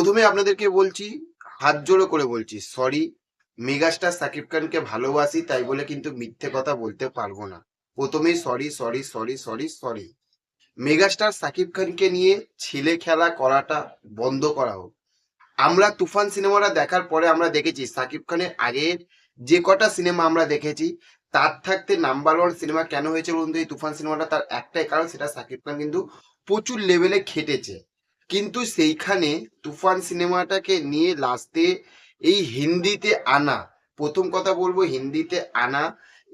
প্রথমে আপনাদেরকে বলছি, হাত জোড়ো করে বলছি, সরি। মেগাস্টার সাকিব খানকে ভালোবাসি তাই বলে কিন্তু মিথ্যে কথা বলতে পারবো না। প্রথমেই sorry sorry sorry sorry sorry. Megastar Shakib খানকে নিয়ে ছেলে খেলা করাটা বন্ধ করা হোক। আমরা তুফান সিনেমাটা দেখার পরে আমরা দেখেছি সাকিব খানের আগের যে কটা সিনেমা আমরা দেখেছি তার থাকতে নাম্বার ওয়ান সিনেমা কেন হয়েছে বলুন তো এই তুফান সিনেমাটা? তার একটাই কারণ, সেটা সাকিব খান কিন্তু প্রচুর লেভেলে খেটেছে। কিন্তু সেইখানে তুফান সিনেমাটাকে নিয়ে লাস্টে এই হিন্দিতে আনা, প্রথম কথা বলবো হিন্দিতে আনা,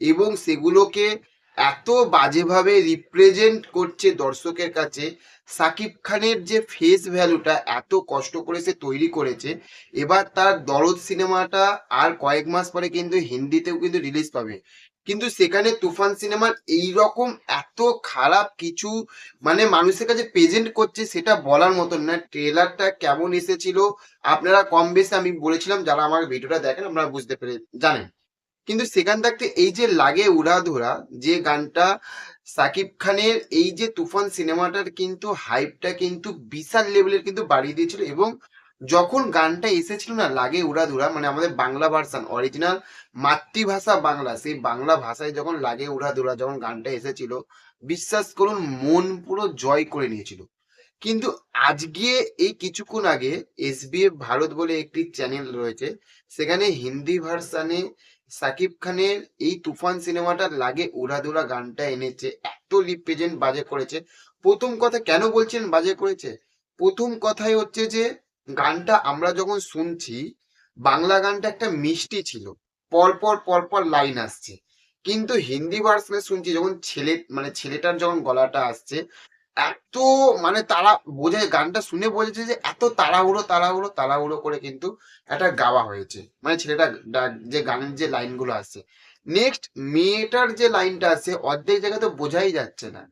এবং সেগুলোকে এত বাজেভাবে রিপ্রেজেন্ট করছে দর্শকের কাছে। সাকিব খানের যে ফেস ভ্যালুটা এত কষ্ট করে সে তৈরি করেছে, এবার তার দরদ সিনেমাটা আর কয়েক মাস পরে কিন্তু হিন্দিতেও কিন্তু রিলিজ পাবে। কিন্তু সেখানে তুফান সিনেমার এইরকম এত খারাপ কিছু মানে মানুষের কাছে প্রেজেন্ট করছে, সেটা বলার মতন না। ট্রেলারটা কেমন এসেছিল আপনারা কম বেশি আমি বলেছিলাম, যারা আমার ভিডিওটা দেখেন আপনারা বুঝতে পেরে জানেন। কিন্তু সেখান থাকতে এই যে লাগে উড়াধুরা যে গানটা, সাকিব খানের এই যে তুফান সিনেমাটার কিন্তু হাইপটা কিন্তু বিশাল লেভেলের কিন্তু বাড়িয়ে দিয়েছিল। এবং যখন গানটা এসেছিল না লাগে উড়াধুরা, মানে আমাদের বাংলা ভার্সান অরিজিনাল মাতৃভাষা বাংলা, সেই বাংলা ভাষায় যখন লাগে উড়াধুরা যখন গানটা এসেছিল, বিশ্বাস করুন মন পুরো জয় করে নিয়েছিল। কিন্তু আজকে এই কিছুক্ষণ আগে এসবিএফ ভারত বলে একটি চ্যানেল রয়েছে, সেখানে হিন্দি ভার্সানে সাকিব খানের এই তুফান সিনেমাটা লাগে উড়াধুরা গানটা এনেছে, এত রিপ্রেজেন্ট বাজে করেছে। প্রথম কথা কেন বলছেন বাজে করেছে? প্রথম কথাই হচ্ছে যে গানটা আমরা যখন শুনছি, বাংলা গানটা একটা মিষ্টি ছিল, পরপর পরপর লাইন আসছে। কিন্তু হিন্দি ভার্সনে শুনছি যখন ছেলেটার যখন গলাটা আসছে, এত মানে তারা বোঝে, গানটা শুনে বোঝেছে যে এত তাড়াহুড়ো তাড়াহুড়ো তাড়াহুড়ো করে কিন্তু একটা গাওয়া হয়েছে। মানে ছেলেটা যে গানের যে লাইনগুলো আসছে, নেক্সট মেয়েটার যে লাইনটা আছে অর্ধেক জায়গায় তো বোঝাই যাচ্ছে না।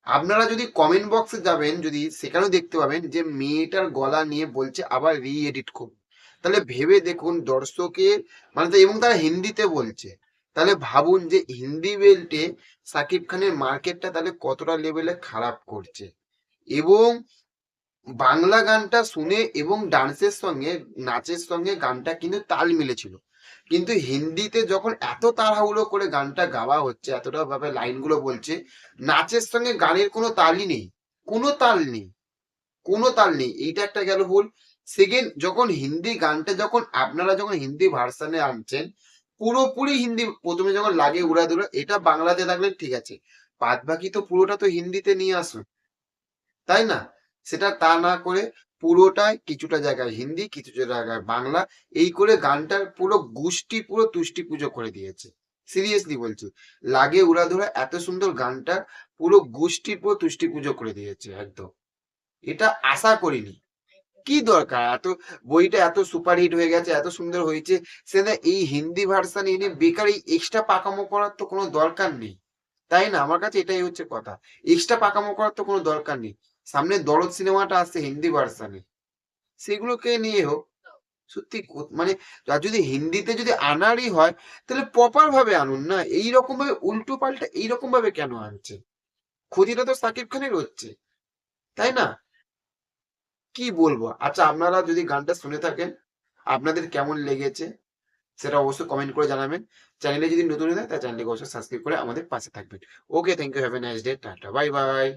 আপনারা যদি কমেন্ট বক্সে যাবেন, যদি সেখানেও দেখতে পাবেন যে মেয়েটার গলা নিয়ে বলছে আবার রি এডিট করুন। তাহলে ভেবে দেখুন দর্শকের মানে এবং তারা হিন্দিতে বলছে, তাহলে ভাবুন যে হিন্দি বেল্টে সাকিব খানের মার্কেটটা তাহলে কতটা লেভেলে খারাপ করছে। এবং বাংলা গানটা শুনে এবং ডান্সের সঙ্গে নাচের সঙ্গে গানটা কিন্তু তাল মিলেছিল। কিন্তু হিন্দিতে যখন এত তাড়াহুড়ো করে গানটা গাওয়া হচ্ছে, এতটা ভাবে লাইনগুলো বলছে, নাচের সঙ্গে গানের কোনো তালই নেই, কোনো তাল নেই, কোনো তাল নেই। এইটা একটা গেল ভুল। সেকেন্ড, যখন হিন্দি গানটা যখন আপনারা যখন হিন্দি ভার্সানে আনছেন, পুরোপুরি হিন্দি, প্রথমে যখন লাগে উড়াধুরা এটা বাংলাতে থাকলে ঠিক আছে, বাদ বাকি তো পুরোটা তো হিন্দিতে নিয়ে আসুন, তাই না? সেটা তা না করে পুরোটাই কিছুটা জায়গায় হিন্দি কিছুটা জায়গায় বাংলা, এই করে গানটার পুরো গোষ্ঠী পুরো তুষ্টি পুজো করে দিয়েছে। সিরিয়াসলি বলছি, লাগে উড়াধুরা এত সুন্দর গানটা পুরো গোষ্ঠী পুরো তুষ্টি পুজো করে দিয়েছে একদম। এটা আশা করিনি। কি দরকার এত, বইটা এত সুপারহিট হয়ে গেছে, এত সুন্দর হয়েছে, সেটা এই হিন্দি ভার্সান এনে বেকার এই এক্সট্রা পাকামো করার তো কোনো দরকার নেই, তাই না? আমার কাছে এটাই হচ্ছে কথা, এক্সট্রা পাকামো করার তো কোনো দরকার নেই। সামনে দরদ সিনেমাটা আসছে হিন্দি ভার্সানে, সেগুলোকে নিয়ে হোক। সত্যি মানে আর যদি হিন্দিতে যদি আনারই হয় তাহলে প্রপার ভাবে আনুন না, এইরকম ভাবে উল্টো পাল্টা এইরকম ভাবে কেন আনছে? ক্ষতিটা তো সাকিব খানের হচ্ছে, তাই না? কি বলবো। আচ্ছা আপনারা যদি গানটা শুনে থাকেন, আপনাদের কেমন লেগেছে সেটা অবশ্যই কমেন্ট করে জানাবেন। চ্যানেলে যদি নতুন হয়ে থাকে তাহলে চ্যানেলটিকে অবশ্যই সাবস্ক্রাইব করে আমাদের পাশে থাকবেন। Okay, thank you, have a nice day, tata, bye by.